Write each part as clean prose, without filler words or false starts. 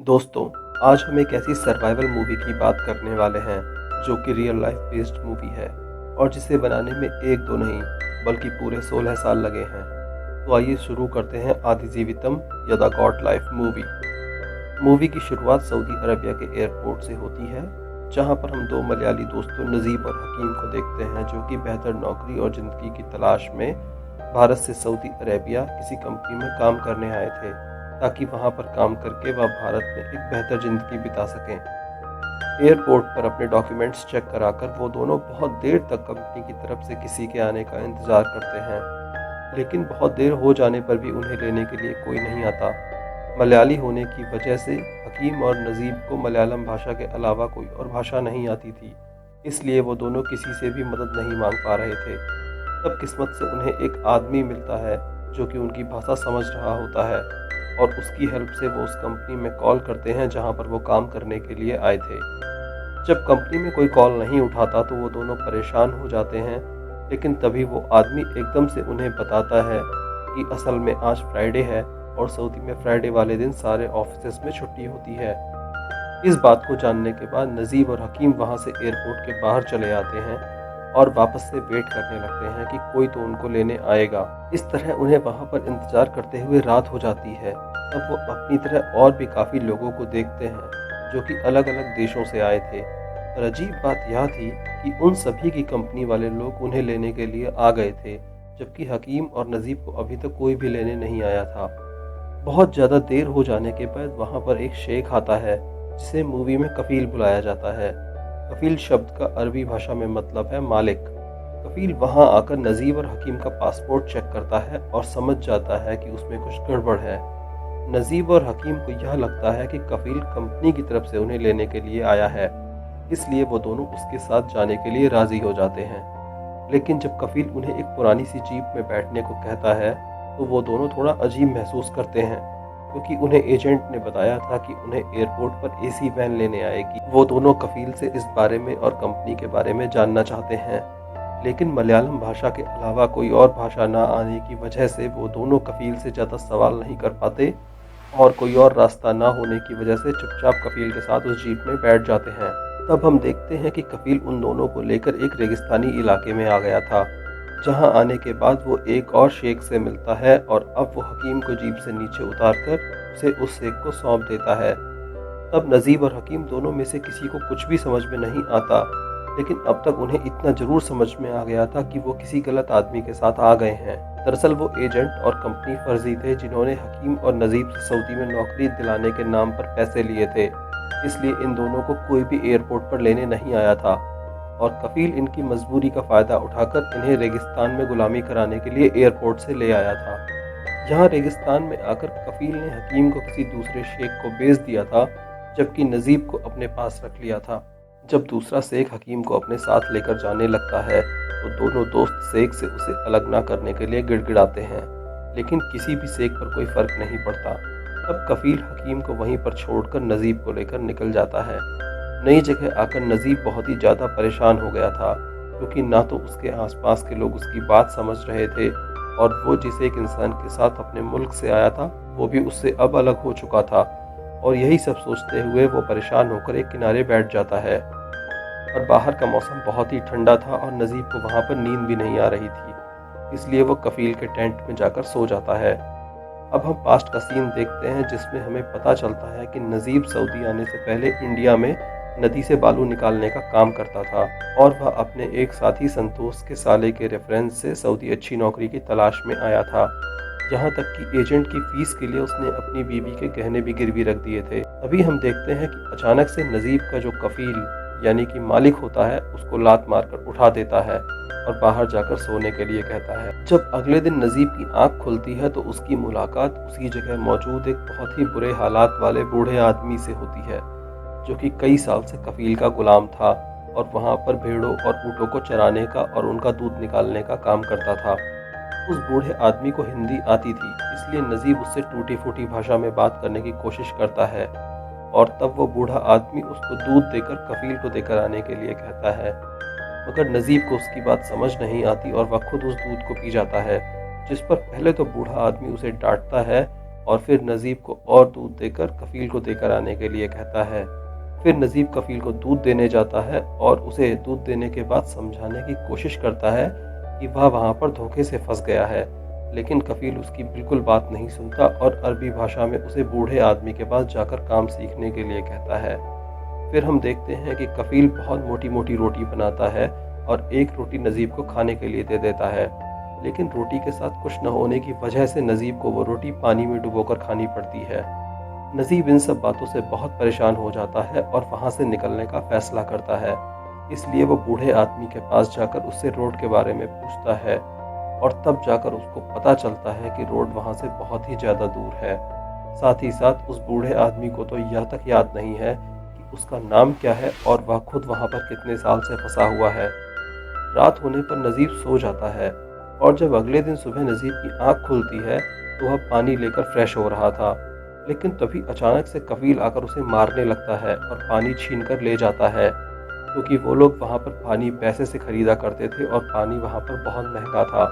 दोस्तों, आज हम एक ऐसी सर्वाइवल मूवी की बात करने वाले हैं जो कि रियल लाइफ बेस्ड मूवी है और जिसे बनाने में एक दो नहीं बल्कि पूरे 16 साल लगे हैं। तो आइए शुरू करते हैं आदि जीवितम या the God life movie. Movie की शुरुआत सऊदी अरबिया के एयरपोर्ट से होती है, जहां पर हम दो मलयाली दोस्तों नजीब और हकीम को देखते हैं जो कि बेहतर नौकरी और ज़िंदगी की तलाश में भारत से सऊदी अरेबिया किसी कंपनी में काम करने आए थे, ताकि वहां पर काम करके वह भारत में एक बेहतर ज़िंदगी बिता सकें। एयरपोर्ट पर अपने डॉक्यूमेंट्स चेक कराकर वो दोनों बहुत देर तक कंपनी की तरफ से किसी के आने का इंतज़ार करते हैं, लेकिन बहुत देर हो जाने पर भी उन्हें लेने के लिए कोई नहीं आता। मलयाली होने की वजह से हकीम और नजीब को मलयालम भाषा के अलावा कोई और भाषा नहीं आती थी, इसलिए वो दोनों किसी से भी मदद नहीं मांग पा रहे थे। तब किस्मत से उन्हें एक आदमी मिलता है जो कि उनकी भाषा समझ रहा होता है और उसकी हेल्प से वो उस कंपनी में कॉल करते हैं जहां पर वो काम करने के लिए आए थे। जब कंपनी में कोई कॉल नहीं उठाता तो वो दोनों परेशान हो जाते हैं, लेकिन तभी वो आदमी एकदम से उन्हें बताता है कि असल में आज फ्राइडे है और सऊदी में फ्राइडे वाले दिन सारे ऑफिस में छुट्टी होती है। इस बात को जानने के बाद नजीब और हकीम वहां से एयरपोर्ट के बाहर चले आते हैं और वापस से वेट करने लगते हैं कि कोई तो उनको लेने आएगा। इस तरह उन्हें वहां पर इंतजार करते हुए रात हो जाती है। तब वो अपनी तरह और भी काफ़ी लोगों को देखते हैं जो कि अलग अलग देशों से आए थे। और अजीब बात यह थी कि उन सभी की कंपनी वाले लोग उन्हें लेने के लिए आ गए थे, जबकि हकीम और नजीब को अभी तक कोई भी लेने नहीं आया था। बहुत ज़्यादा देर हो जाने के बाद वहाँ पर एक शेख आता है जिसे मूवी में कफील बुलाया जाता है। कफील शब्द का अरबी भाषा में मतलब है मालिक। कफील वहां आकर नजीब और हकीम का पासपोर्ट चेक करता है और समझ जाता है कि उसमें कुछ गड़बड़ है। नजीब और हकीम को यह लगता है कि कफील कंपनी की तरफ से उन्हें लेने के लिए आया है, इसलिए वो दोनों उसके साथ जाने के लिए राजी हो जाते हैं। लेकिन जब कफील उन्हें एक पुरानी सी जीप में बैठने को कहता है तो वो दोनों थोड़ा अजीब महसूस करते हैं, क्योंकि उन्हें एजेंट ने बताया था कि उन्हें एयरपोर्ट पर एसी वैन लेने आएगी। वो दोनों कफील से इस बारे में और कंपनी के बारे में जानना चाहते हैं, लेकिन मलयालम भाषा के अलावा कोई और भाषा ना आने की वजह से वो दोनों कफील से ज़्यादा सवाल नहीं कर पाते और कोई और रास्ता ना होने की वजह से चुपचाप कफील के साथ उस जीप में बैठ जाते हैं। तब हम देखते हैं कि कफील उन दोनों को लेकर एक रेगिस्तानी इलाके में आ गया था, जहां आने के बाद वो एक और शेख से मिलता है और अब वो हकीम को जीप से नीचे उतारकर उसे उस शेख को सौंप देता है। तब नजीब और हकीम दोनों में से किसी को कुछ भी समझ में नहीं आता, लेकिन अब तक उन्हें इतना जरूर समझ में आ गया था कि वो किसी गलत आदमी के साथ आ गए हैं। दरअसल वो एजेंट और कंपनी फर्जी थे जिन्होंने हकीम और नजीब से सऊदी में नौकरी दिलाने के नाम पर पैसे लिए थे, इसलिए इन दोनों को कोई भी एयरपोर्ट पर लेने नहीं आया था और कफील इनकी मजबूरी का फ़ायदा उठाकर इन्हें रेगिस्तान में गुलामी कराने के लिए एयरपोर्ट से ले आया था। यहाँ रेगिस्तान में आकर कफील ने हकीम को किसी दूसरे शेख को बेच दिया था, जबकि नजीब को अपने पास रख लिया था। जब दूसरा शेख हकीम को अपने साथ लेकर जाने लगता है तो दोनों दोस्त शेख से उसे अलग ना करने के लिए गिड़गिड़ाते हैं, लेकिन किसी भी शेख पर कोई फर्क नहीं पड़ता। तब कफील हकीम को वहीं पर छोड़कर नजीब को लेकर निकल जाता है। नई जगह आकर नजीब बहुत ही ज़्यादा परेशान हो गया था, क्योंकि ना तो उसके आसपास के लोग उसकी बात समझ रहे थे और वो जिस एक इंसान के साथ अपने मुल्क से आया था वो भी उससे अब अलग हो चुका था। और यही सब सोचते हुए वो परेशान होकर एक किनारे बैठ जाता है। और बाहर का मौसम बहुत ही ठंडा था और नजीब को वहाँ पर नींद भी नहीं आ रही थी, इसलिए वो कफील के टेंट में जाकर सो जाता है। अब हम पास्ट का सीन देखते हैं जिसमें हमें पता चलता है कि नजीब सऊदी आने से पहले इंडिया में नदी से बालू निकालने का काम करता था और वह अपने एक साथी संतोष के साले के रेफरेंस से सऊदी अच्छी नौकरी की तलाश में आया था। यहाँ तक कि एजेंट की फीस के लिए उसने अपनी बीवी के गहने भी गिरवी रख दिए थे। अभी हम देखते हैं कि अचानक से नजीब का जो कफील यानी कि मालिक होता है उसको लात मारकर उठा देता है और बाहर जाकर सोने के लिए कहता है। जब अगले दिन नजीब की आंख खुलती है तो उसकी मुलाकात उसी जगह मौजूद एक बहुत ही बुरे हालात वाले बूढ़े आदमी से होती है, जो कि कई साल से कफील का गुलाम था और वहाँ पर भेड़ों और ऊँटों को चराने का और उनका दूध निकालने का काम करता था। उस बूढ़े आदमी को हिंदी आती थी, इसलिए नजीब उससे टूटी फूटी भाषा में बात करने की कोशिश करता है और तब वो बूढ़ा आदमी उसको दूध देकर कफील को देकर आने के लिए कहता है, मगर नजीब को उसकी बात समझ नहीं आती और वह खुद उस दूध को पी जाता है, जिस पर पहले तो बूढ़ा आदमी उसे डांटता है और फिर नजीब को और दूध देकर कफील को देकर आने के लिए कहता है। फिर नजीब कफील को दूध देने जाता है और उसे दूध देने के बाद समझाने की कोशिश करता है कि वह वहाँ पर धोखे से फंस गया है, लेकिन कफील उसकी बिल्कुल बात नहीं सुनता और अरबी भाषा में उसे बूढ़े आदमी के पास जाकर काम सीखने के लिए कहता है। फिर हम देखते हैं कि कफील बहुत मोटी मोटी रोटी बनाता है और एक रोटी नजीब को खाने के लिए दे देता है, लेकिन रोटी के साथ कुछ न होने की वजह से नजीब को वो रोटी पानी में डुबोकर खानी पड़ती है। नजीब इन सब बातों से बहुत परेशान हो जाता है और वहाँ से निकलने का फैसला करता है। इसलिए वो बूढ़े आदमी के पास जाकर उससे रोड के बारे में पूछता है और तब जाकर उसको पता चलता है कि रोड वहाँ से बहुत ही ज़्यादा दूर है। साथ ही साथ उस बूढ़े आदमी को तो यह तक याद नहीं है कि उसका नाम क्या है और वह खुद वहाँ पर कितने साल से फंसा हुआ है। रात होने पर नजीब सो जाता है और जब अगले दिन सुबह नजीब की आंख खुलती है तो वह पानी लेकर फ्रेश हो रहा था, लेकिन तभी अचानक से कफील आकर उसे मारने लगता है और पानी छीनकर ले जाता है, क्योंकि वो लोग वहाँ पर पानी पैसे से खरीदा करते थे और पानी वहाँ पर बहुत महंगा था।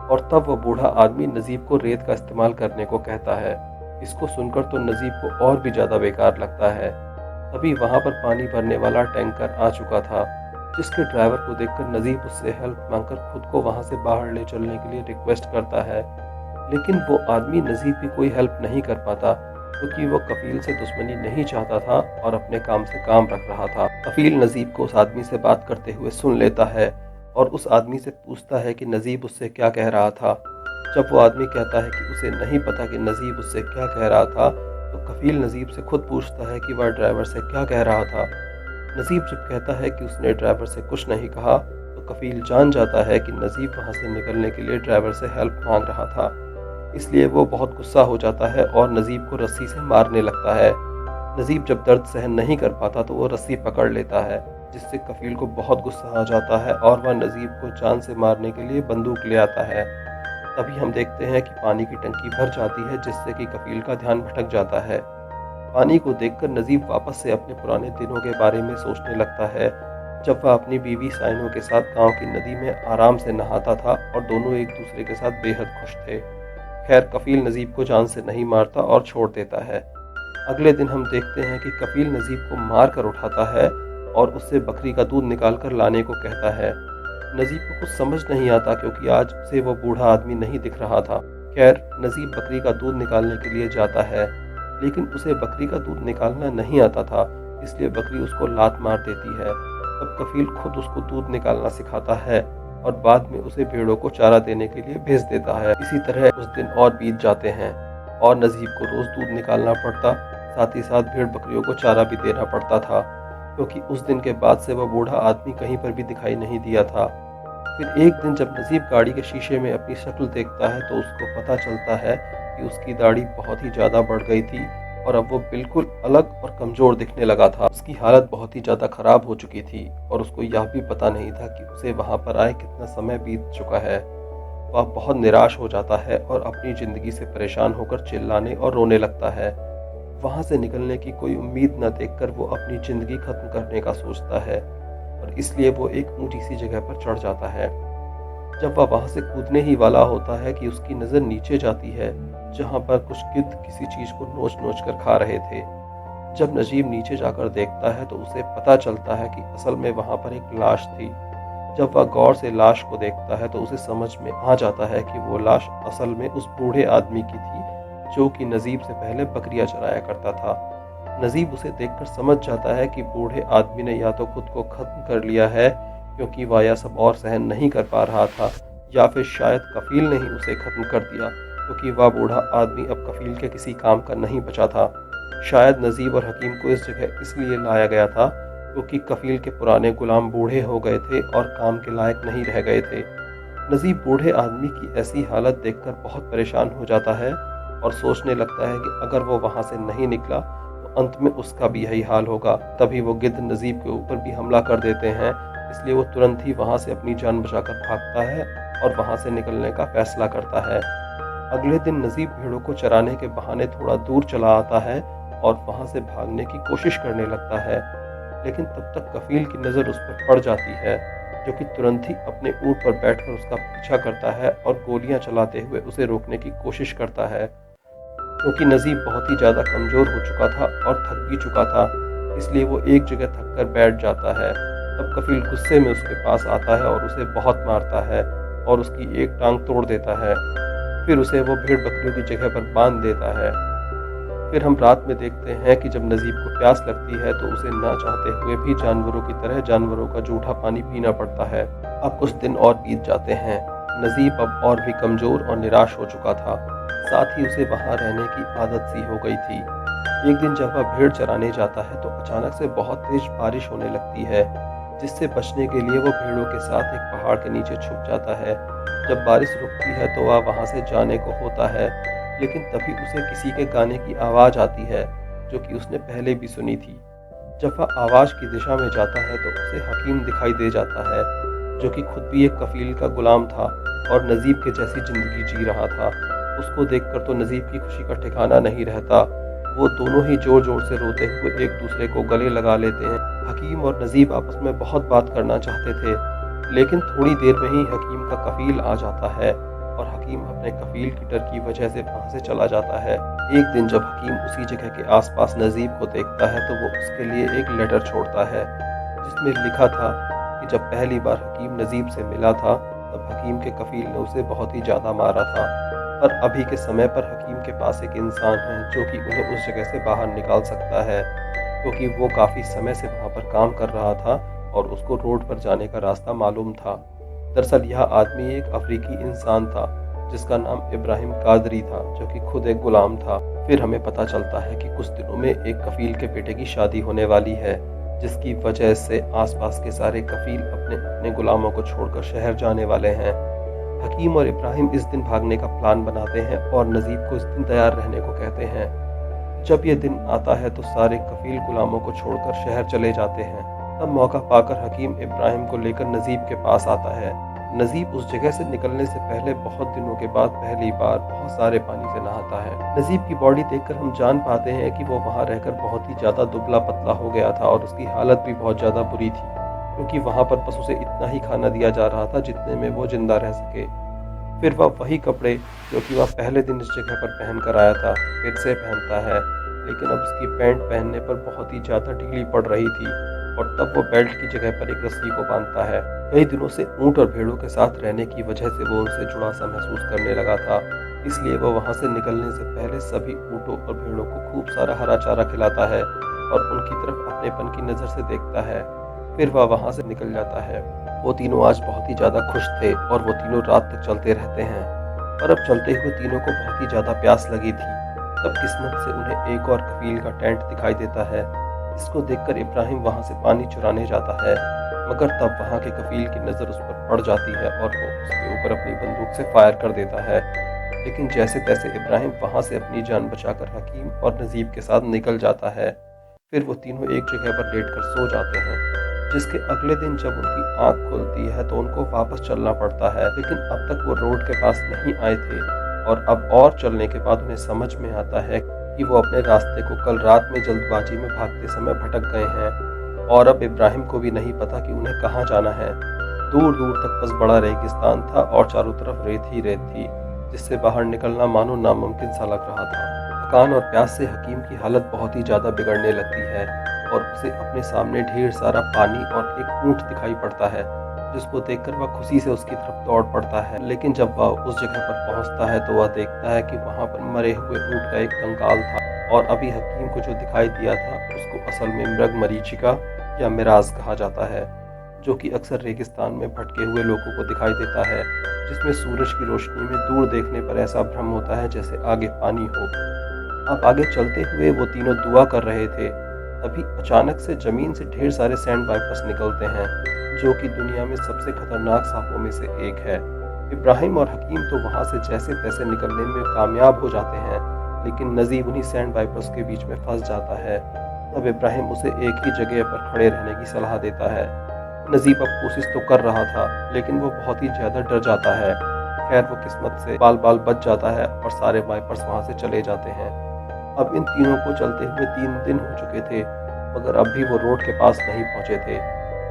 और तब वह बूढ़ा आदमी नजीब को रेत का इस्तेमाल करने को कहता है। इसको सुनकर तो नजीब को और भी ज़्यादा बेकार लगता है। तभी वहाँ पर पानी भरने वाला टैंकर आ चुका था, जिसके ड्राइवर को देखकर नजीब उससे हेल्प मांगकर खुद को वहाँ से बाहर ले चलने के लिए रिक्वेस्ट करता है, लेकिन वो आदमी नजीब की कोई हेल्प नहीं कर पाता, क्योंकि वो कफील से दुश्मनी नहीं चाहता था और अपने काम से काम रख रहा था। कफील नजीब को उस आदमी से बात करते हुए सुन लेता है और उस आदमी से पूछता है कि नजीब उससे क्या कह रहा था। जब वो आदमी कहता है कि उसे नहीं पता कि नजीब उससे क्या कह रहा था, तो कफील नजीब से खुद पूछता है कि वह ड्राइवर से क्या कह रहा था। नजीब जब कहता है कि उसने ड्राइवर से कुछ नहीं कहा, तो कफील जान जाता है कि नजीब वहाँ से निकलने के लिए ड्राइवर से हेल्प मांग रहा था। इसलिए वो बहुत गुस्सा हो जाता है और नजीब को रस्सी से मारने लगता है। नजीब जब दर्द सहन नहीं कर पाता तो वो रस्सी पकड़ लेता है, जिससे कफील को बहुत गुस्सा आ जाता है और वह नजीब को जान से मारने के लिए बंदूक ले आता है। तभी हम देखते हैं कि पानी की टंकी भर जाती है, जिससे कि कफील का ध्यान भटक जाता है। पानी को देखकर नजीब वापस से अपने पुराने दिनों के बारे में सोचने लगता है, जब वह अपनी बीवी साइनो के साथ गांव की नदी में आराम से नहाता था और दोनों एक दूसरे के साथ बेहद खुश थे। खैर, कफील नजीब को जान से नहीं मारता और छोड़ देता है। अगले दिन हम देखते हैं कि कफील नजीब को मार कर उठाता है और उससे बकरी का दूध निकाल कर लाने को कहता है। नजीब को कुछ समझ नहीं आता, क्योंकि आज से वो बूढ़ा आदमी नहीं दिख रहा था। खैर, नजीब बकरी का दूध निकालने के लिए जाता है, लेकिन उसे बकरी का दूध निकालना नहीं आता था, इसलिए बकरी उसको लात मार देती है। तब कफील खुद उसको दूध निकालना सिखाता है और बाद में उसे भेड़ों को चारा देने के लिए भेज देता है। इसी तरह कुछ दिन और बीत जाते हैं और नजीब को रोज दूध निकालना पड़ता, साथ ही साथ भेड़ बकरियों को चारा भी देना पड़ता था, क्योंकि उस दिन के बाद से वह बूढ़ा आदमी कहीं पर भी दिखाई नहीं दिया था। फिर एक दिन जब नजीब गाड़ी के शीशे में अपनी शक्ल देखता है तो उसको पता चलता है कि उसकी दाढ़ी बहुत ही ज़्यादा बढ़ गई थी और अब वो बिल्कुल अलग और कमज़ोर दिखने लगा था। उसकी हालत बहुत ही ज़्यादा ख़राब हो चुकी थी और उसको यह भी पता नहीं था कि उसे वहाँ पर आए कितना समय बीत चुका है। वह बहुत निराश हो जाता है और अपनी ज़िंदगी से परेशान होकर चिल्लाने और रोने लगता है। वहाँ से निकलने की कोई उम्मीद न देखकर वो अपनी ज़िंदगी ख़त्म करने का सोचता है और इसलिए वो एक ऊंची सी जगह पर चढ़ जाता है। जब वह वहाँ से कूदने ही वाला होता है कि उसकी नज़र नीचे जाती है, जहाँ पर कुछ गिद्ध किसी चीज़ को नोच नोच कर खा रहे थे। जब नजीब नीचे जाकर देखता है तो उसे पता चलता है कि असल में वहाँ पर एक लाश थी। जब वह गौर से लाश को देखता है तो उसे समझ में आ जाता है कि वो लाश असल में उस बूढ़े आदमी की थी, जो कि नजीब से पहले बकरियां चराया करता था। नजीब उसे देखकर समझ जाता है कि बूढ़े आदमी ने या तो खुद को खत्म कर लिया है, क्योंकि वह यह सब और सहन नहीं कर पा रहा था, या फिर शायद कफील ने ही उसे खत्म कर दिया, क्योंकि वह बूढ़ा आदमी अब कफील के किसी काम का नहीं बचा था। शायद नजीब और हकीम को इस जगह इसलिए लाया गया था क्योंकि कफील के पुराने गुलाम बूढ़े हो गए थे और काम के लायक नहीं रह गए थे। नजीब बूढ़े आदमी की ऐसी हालत देखकर बहुत परेशान हो जाता है और सोचने लगता है कि अगर वो वहाँ से नहीं निकला तो अंत में उसका भी यही हाल होगा। तभी वो गिद्ध नजीब के ऊपर भी हमला कर देते हैं, इसलिए वो तुरंत ही वहाँ से अपनी जान बचाकर भागता है और वहाँ से निकलने का फैसला करता है। अगले दिन नजीब भेड़ों को चराने के बहाने थोड़ा दूर चला आता है और वहाँ से भागने की कोशिश करने लगता है, लेकिन तब तक कफील की नज़र उस पर पड़ जाती है, जो कि तुरंत ही अपने ऊंट पर बैठकर उसका पीछा करता है और गोलियां चलाते हुए उसे रोकने की कोशिश करता है। क्योंकि नजीब बहुत ही ज़्यादा कमज़ोर हो चुका था और थक भी चुका था, इसलिए वो एक जगह थक कर बैठ जाता है। तब कफील गुस्से में उसके पास आता है और उसे बहुत मारता है और उसकी एक टांग तोड़ देता है। फिर उसे वो भेड़ बकरियों की जगह पर बांध देता है। फिर हम रात में देखते हैं कि जब नजीब को प्यास लगती है तो उसे ना चाहते हुए भी जानवरों की तरह जानवरों का जूठा पानी पीना पड़ता है। अब कुछ दिन और बीत जाते हैं। नजीब अब और भी कमज़ोर और निराश हो चुका था। साथ ही उसे वहाँ रहने की आदत सी हो गई थी। एक दिन जब वह भेड़ चराने जाता है तो अचानक से बहुत तेज बारिश होने लगती है, जिससे बचने के लिए वो भेड़ों के साथ एक पहाड़ के नीचे छुप जाता है। जब बारिश रुकती है तो वह वहाँ से जाने को होता है, लेकिन तभी उसे किसी के गाने की आवाज़ आती है, जो कि उसने पहले भी सुनी थी। जब वह आवाज़ की दिशा में जाता है तो उसे हकीम दिखाई दे जाता है, जो कि खुद भी एक कफील का गुलाम था और नजीब के जैसी ज़िंदगी जी रहा था। उसको देखकर तो नजीब की खुशी का ठिकाना नहीं रहता। वो दोनों ही ज़ोर ज़ोर से रोते हुए एक दूसरे को गले लगा लेते हैं। हकीम और नजीब आपस में बहुत बात करना चाहते थे, लेकिन थोड़ी देर में ही हकीम का कफील आ जाता है और हकीम अपने कफील की डर की वजह से वहाँ से चला जाता है। एक दिन जब हकीम उसी जगह के आसपास नजीब को देखता है तो वो उसके लिए एक लेटर छोड़ता है, जिसमें लिखा था कि जब पहली बार हकीम नजीब से मिला था तब हकीम के कफील ने उसे बहुत ही ज़्यादा मारा था, पर अभी के समय पर हकीम के पास एक इंसान है जो कि उन्हें उस जगह से बाहर निकाल सकता है, क्योंकि वो काफ़ी समय से वहाँ पर काम कर रहा था और उसको रोड पर जाने का रास्ता मालूम था। दरअसल यह आदमी एक अफ्रीकी इंसान था जिसका नाम इब्राहिम कादरी था, जो कि खुद एक गुलाम था। फिर हमें पता चलता है कि कुछ दिनों में एक कफील के बेटे की शादी होने वाली है, जिसकी वजह से आसपास के सारे कफील अपने अपने गुलामों को छोड़कर शहर जाने वाले हैं। हकीम और इब्राहिम इस दिन भागने का प्लान बनाते हैं और नजीब को इस दिन तैयार रहने को कहते हैं। जब ये दिन आता है तो सारे कफील गुलामों को छोड़कर शहर चले जाते हैं। तब मौका पाकर हकीम इब्राहिम को लेकर नजीब के पास आता है। नजीब उस जगह से निकलने से पहले बहुत दिनों के बाद पहली बार बहुत सारे पानी से नहाता है। नजीब की बॉडी देखकर हम जान पाते हैं कि वो वहाँ रहकर बहुत ही ज़्यादा दुबला पतला हो गया था और उसकी हालत भी बहुत ज़्यादा बुरी थी, क्योंकि वहाँ पर बस उसे इतना ही खाना दिया जा रहा था जितने में वो जिंदा रह सके। फिर वह वही कपड़े जो कि वह पहले दिन इस जगह पर पहन कर आया था फिर से पहनता है, लेकिन अब उसकी पैंट पहनने पर बहुत ही ज़्यादा ढीली पड़ रही थी और तब वो बेल्ट की जगह पर एक रस्सी को बांधता है। कई दिनों से ऊँट और भेड़ों के साथ रहने की वजह से वो उनसे जुड़ा सा महसूस करने लगा था, इसलिए वो वहाँ से निकलने से पहले सभी ऊँटों और भेड़ों को खूब सारा हरा चारा खिलाता है और उनकी तरफ अपनेपन की नज़र से देखता है। फिर वह वहाँ से निकल जाता है। वो तीनों आज बहुत ही ज़्यादा खुश थे और वो तीनों रात तक चलते रहते हैं, पर अब चलते हुए तीनों को बहुत ही ज़्यादा प्यास लगी थी। तब किस्मत से उन्हें एक और कफील का टेंट दिखाई देता है। इसको देखकर इब्राहिम वहाँ से पानी चुराने जाता है, मगर तब वहाँ के कफील की नज़र उस पर पड़ जाती है और वो उसके ऊपर अपनी बंदूक से फायर कर देता है। लेकिन जैसे तैसे इब्राहिम वहाँ से अपनी जान बचाकर हकीम और नजीब के साथ निकल जाता है। फिर वो तीनों एक जगह पर लेटकर सो जाते हैं, जिसके अगले दिन जब उनकी आंख खुलती है तो उनको वापस चलना पड़ता है, लेकिन अब तक वो रोड के पास नहीं आए थे और अब और चलने के बाद उन्हें समझ में आता है कि वो अपने रास्ते को कल रात में जल्दबाजी में भागते समय भटक गए हैं और अब इब्राहिम को भी नहीं पता कि उन्हें कहाँ जाना है। दूर दूर तक बस बड़ा रेगिस्तान था और चारों तरफ रेत ही रेत थी, जिससे बाहर निकलना मानो नामुमकिन सा लग रहा था। थकान और प्यास से हकीम की हालत बहुत ही ज़्यादा बिगड़ने लगती है और उसे अपने सामने ढेर सारा पानी और एक ऊँट दिखाई पड़ता है, जिसको देखकर वह खुशी से उसकी तरफ दौड़ पड़ता है। लेकिन जब वह उस जगह पर पहुंचता है तो वह देखता है कि वहां पर मरे हुए ऊँट का एक कंकाल था और अभी हकीम को जो दिखाई दिया था उसको असल में मृग मरीचिका या मिराज कहा जाता है, जो कि अक्सर रेगिस्तान में भटके हुए लोगों को दिखाई देता है, जिसमें सूरज की रोशनी में दूर देखने पर ऐसा भ्रम होता है जैसे आगे पानी हो। अब आगे चलते हुए वो तीनों दुआ कर रहे थे, तभी अचानक से जमीन से ढेर सारे सैंड वाइपर्स निकलते हैं, जो कि दुनिया में सबसे खतरनाक सांपों में से एक है। इब्राहिम और हकीम तो वहां से जैसे तैसे निकलने में कामयाब हो जाते हैं, लेकिन नजीब उन्हीं सैंड वाइपर्स के बीच में फंस जाता है। तब इब्राहिम उसे एक ही जगह पर खड़े रहने की सलाह देता है। नजीब अब कोशिश तो कर रहा था, लेकिन वो बहुत ही ज़्यादा डर जाता है। खैर वो किस्मत से बाल बाल बच जाता है और सारे वाइपर्स वहाँ से चले जाते हैं। अब इन तीनों को चलते हुए 3 दिन हो चुके थे, मगर अब भी वो रोड के पास नहीं पहुँचे थे।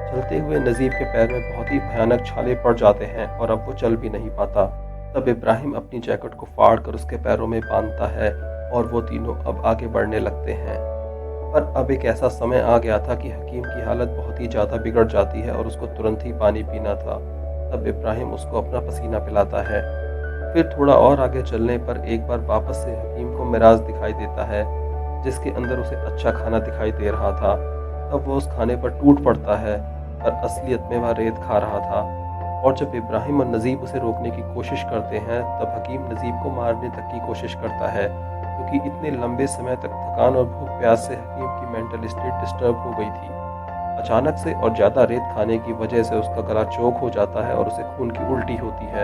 चलते हुए नजीब के पैर में बहुत ही भयानक छाले पड़ जाते हैं और अब वो चल भी नहीं पाता। तब इब्राहिम अपनी जैकेट को फाड़ कर उसके पैरों में बांधता है और वो तीनों अब आगे बढ़ने लगते हैं। पर अब एक ऐसा समय आ गया था कि हकीम की हालत बहुत ही ज़्यादा बिगड़ जाती है और उसको तुरंत ही पानी पीना था। तब इब्राहिम उसको अपना पसीना पिलाता है। फिर थोड़ा और आगे चलने पर एक बार वापस से हकीम को मिराज दिखाई देता है, जिसके अंदर उसे अच्छा खाना दिखाई दे रहा था। तब वो उस खाने पर टूट पड़ता है, पर असलियत में वह रेत खा रहा था। और जब इब्राहिम और नजीब उसे रोकने की कोशिश करते हैं, तब हकीम नजीब को मारने तक की कोशिश करता है, क्योंकि इतने लंबे समय तक थकान और भूख प्यास से हकीम की मेंटल स्टेट डिस्टर्ब हो गई थी। अचानक से और ज़्यादा रेत खाने की वजह से उसका गला चौक हो जाता है और उसे खून की उल्टी होती है।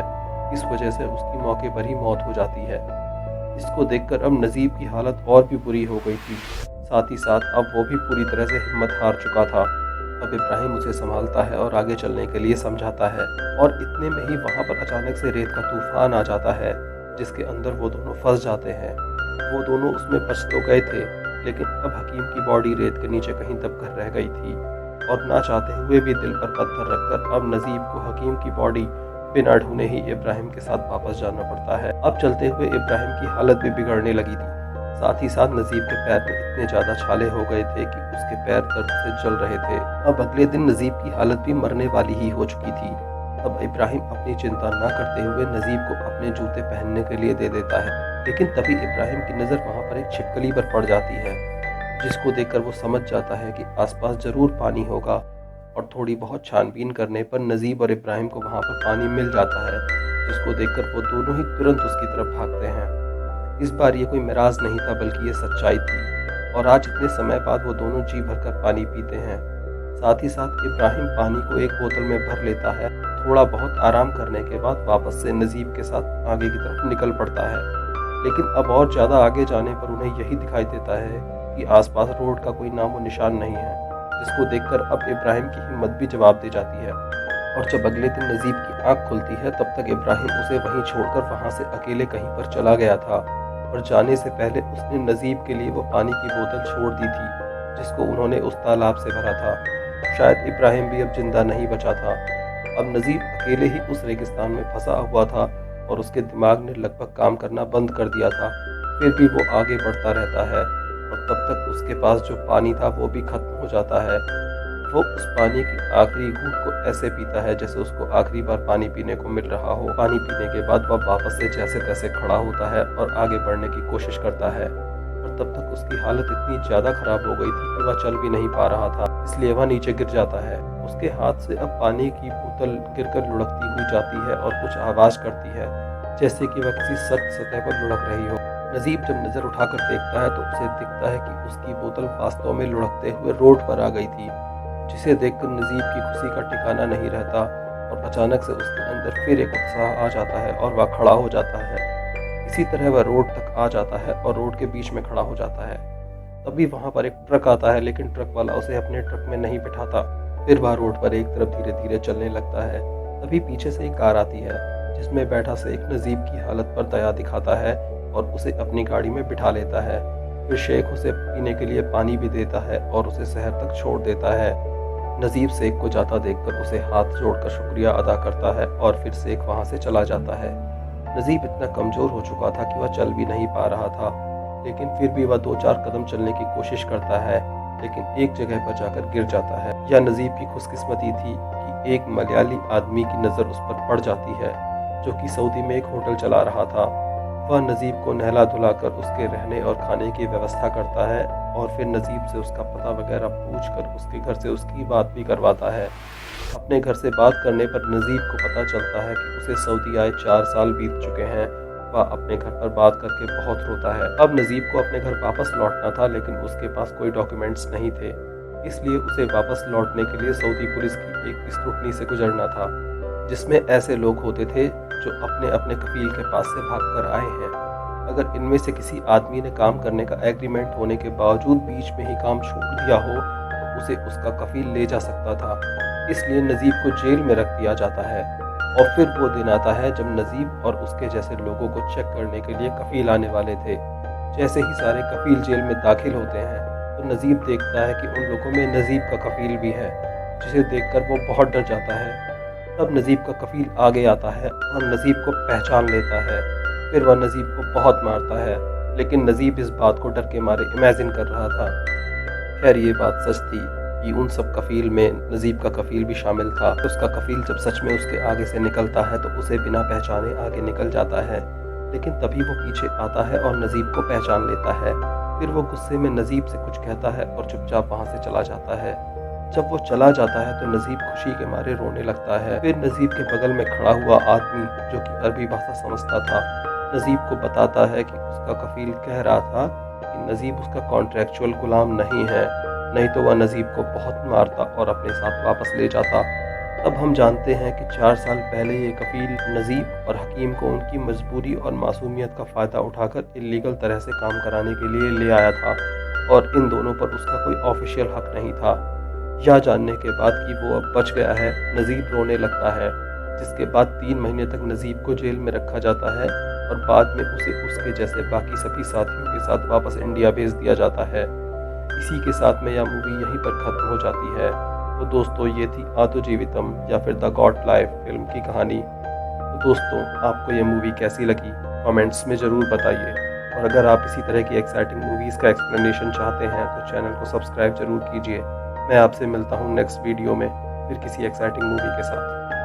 इस वजह से उसकी मौके पर ही मौत हो जाती है। इसको देखकर अब नजीब की हालत और भी बुरी हो गई थी। साथ ही साथ अब वो भी पूरी तरह से हिम्मत हार चुका था। अब इब्राहिम उसे संभालता है और आगे चलने के लिए समझाता है, और इतने में ही वहाँ पर अचानक से रेत का तूफान आ जाता है, जिसके अंदर वो दोनों फंस जाते हैं। वो दोनों उसमें बच तो गए थे, लेकिन अब हकीम की बॉडी रेत के नीचे कहीं दबकर रह गई थी, और ना चाहते हुए भी दिल पर पत्थर रखकर अब नजीब को हकीम की बॉडी बिना ढूंढे ही इब्राहिम के साथ वापस जाना पड़ता है। अब चलते हुए इब्राहिम की हालत भी बिगड़ने लगी थी। साथ ही साथ नजीब के पैर में इतने ज़्यादा छाले हो गए थे कि उसके पैर दर्द से जल रहे थे। अब अगले दिन नजीब की हालत भी मरने वाली ही हो चुकी थी। तब इब्राहिम अपनी चिंता न करते हुए नजीब को अपने जूते पहनने के लिए दे देता है, लेकिन तभी इब्राहिम की नज़र वहाँ पर एक छिपकली पर पड़ जाती है, जिसको देखकर वो समझ जाता है कि आसपास ज़रूर पानी होगा। और थोड़ी बहुत छानबीन करने पर नजीब और इब्राहिम को वहाँ पर पानी मिल जाता है, जिसको देखकर वो दोनों ही तुरंत उसकी तरफ भागते हैं। इस बार ये कोई मिराज नहीं था, बल्कि ये सच्चाई थी, और आज इतने समय बाद वो दोनों जी भरकर पानी पीते हैं। साथ ही साथ इब्राहिम पानी को एक बोतल में भर लेता है। थोड़ा बहुत आराम करने के बाद वापस से नजीब के साथ आगे की तरफ निकल पड़ता है, लेकिन अब और ज़्यादा आगे जाने पर उन्हें यही दिखाई देता है कि आसपास रोड का कोई नामो निशान नहीं है, जिसको देखकर अब इब्राहिम की हिम्मत भी जवाब दे जाती है। और जब अगले दिन नजीब की आंख खुलती है, तब तक इब्राहिम उसे वहीं छोड़कर वहां से अकेले कहीं पर चला गया था, और जाने से पहले उसने नजीब के लिए वो पानी की बोतल छोड़ दी थी, जिसको उन्होंने उस तालाब से भरा था। शायद इब्राहिम भी अब जिंदा नहीं बचा था। अब नजीब अकेले ही उस रेगिस्तान में फंसा हुआ था, और उसके दिमाग ने लगभग काम करना बंद कर दिया था। फिर भी वो आगे बढ़ता रहता है, और तब तक उसके पास जो पानी था वो भी खत्म हो जाता है। वो उस पानी की आखिरी घूंट को ऐसे पीता है जैसे उसको आखिरी बार पानी पीने को मिल रहा हो। पानी पीने के बाद वह वापस से जैसे तैसे खड़ा होता है और आगे बढ़ने की कोशिश करता है, और तब तक उसकी हालत इतनी ज़्यादा खराब हो गई थी कि वह चल भी नहीं पा रहा था, इसलिए वह नीचे गिर जाता है। उसके हाथ से अब पानी की बोतल गिरकर लुढ़कती हुई जाती है और कुछ आवाज़ करती है, जैसे कि वह किसी सख्त सतह पर लुढ़क रही हो। नजीब जब नज़र उठाकर देखता है तो उसे दिखता है कि उसकी बोतल वास्तव में लुढ़कते हुए रोड पर आ गई थी, जिसे देखकर नजीब की खुशी का ठिकाना नहीं रहता, और अचानक से उसके अंदर फिर एक उत्साह आ जाता है और वह खड़ा हो जाता है। इसी तरह वह रोड तक आ जाता है और रोड के बीच में खड़ा हो जाता है। तभी वहाँ पर एक ट्रक आता है, लेकिन ट्रक वाला उसे अपने ट्रक में नहीं बिठाता। फिर वह रोड पर एक तरफ धीरे धीरे चलने लगता है। तभी पीछे से एक कार आती है, जिसमें बैठा शेख नजीब की हालत पर दया दिखाता है और उसे अपनी गाड़ी में बिठा लेता है। फिर शेख उसे पीने के लिए पानी भी देता है और उसे शहर तक छोड़ देता है। नजीब शेख को जाता देखकर उसे हाथ जोड़कर शुक्रिया अदा करता है, और फिर शेख वहाँ से चला जाता है। नजीब इतना कमज़ोर हो चुका था कि वह चल भी नहीं पा रहा था, लेकिन फिर भी वह 2-4 कदम चलने की कोशिश करता है, लेकिन एक जगह पर जाकर गिर जाता है। यह नजीब की खुशकिस्मती थी कि एक मलयाली आदमी की नज़र उस पर पड़ जाती है, जो कि सऊदी में एक होटल चला रहा था। वह नजीब को नहला धुलाकर उसके रहने और खाने की व्यवस्था करता है, और फिर नजीब से उसका पता वगैरह पूछकर उसके घर से उसकी बात भी करवाता है। अपने घर से बात करने पर नजीब को पता चलता है कि उसे सऊदी आए 4 साल बीत चुके हैं। वह अपने घर पर बात करके बहुत रोता है। अब नजीब को अपने घर वापस लौटना था, लेकिन उसके पास कोई डॉक्यूमेंट्स नहीं थे, इसलिए उसे वापस लौटने के लिए सऊदी पुलिस की एक स्क्रूटनी से गुजरना था, जिसमें ऐसे लोग होते थे जो अपने अपने कफील के पास से भागकर आए हैं। अगर इनमें से किसी आदमी ने काम करने का एग्रीमेंट होने के बावजूद बीच में ही काम छोड़ दिया हो, तो उसे उसका कफील ले जा सकता था। इसलिए नजीब को जेल में रख दिया जाता है, और फिर वो दिन आता है जब नजीब और उसके जैसे लोगों को चेक करने के लिए कफील आने वाले थे। जैसे ही सारे कफील जेल में दाखिल होते हैं, तो नजीब देखता है कि उन लोगों में नजीब का कफील भी है, जिसे देखकर वो बहुत डर जाता है। तब नजीब का कफील आगे आता है और नजीब को पहचान लेता है। फिर वह नजीब को बहुत मारता है, लेकिन नजीब इस बात को डर के मारे इमेजिन कर रहा था। खैर ये बात सच थी कि उन सब कफील में नजीब का कफील भी शामिल था। उसका कफील जब सच में उसके आगे से निकलता है तो उसे बिना पहचाने आगे निकल जाता है, लेकिन तभी वो पीछे आता है और नजीब को पहचान लेता है। फिर वो गुस्से में नजीब से कुछ कहता है और चुपचाप वहाँ से चला जाता है। जब वो चला जाता है तो नजीब खुशी के मारे रोने लगता है। फिर नजीब के बगल में खड़ा हुआ आदमी, जो कि अरबी भाषा समझता था, नजीब को बताता है कि उसका कफील कह रहा था कि नजीब उसका कॉन्ट्रेक्चुअल गुलाम नहीं है, नहीं तो वह नजीब को बहुत मारता और अपने साथ वापस ले जाता। तब हम जानते हैं कि 4 साल पहले ये कफील नजीब और हकीम को उनकी मजबूरी और मासूमियत का फ़ायदा उठाकर इलीगल तरह से काम कराने के लिए ले आया था और इन दोनों पर उसका कोई ऑफिशियल हक नहीं था। यह जानने के बाद कि वो अब बच गया है, नजीब रोने लगता है, जिसके बाद 3 महीने तक नजीब को जेल में रखा जाता है और बाद में उसे उसके जैसे बाकी सभी साथियों के साथ वापस इंडिया भेज दिया जाता है। इसी के साथ में यह मूवी यहीं पर ख़त्म हो जाती है। तो दोस्तों, ये थी आतो जीवितम या फिर द गॉड लाइफ फिल्म की कहानी। तो दोस्तों, आपको ये मूवी कैसी लगी कमेंट्स में ज़रूर बताइए, और अगर आप इसी तरह की एक्साइटिंग मूवीज़ का एक्सप्लेनेशन चाहते हैं तो चैनल को सब्सक्राइब ज़रूर कीजिए। मैं आपसे मिलता हूँ नेक्स्ट वीडियो में फिर किसी एक्साइटिंग मूवी के साथ।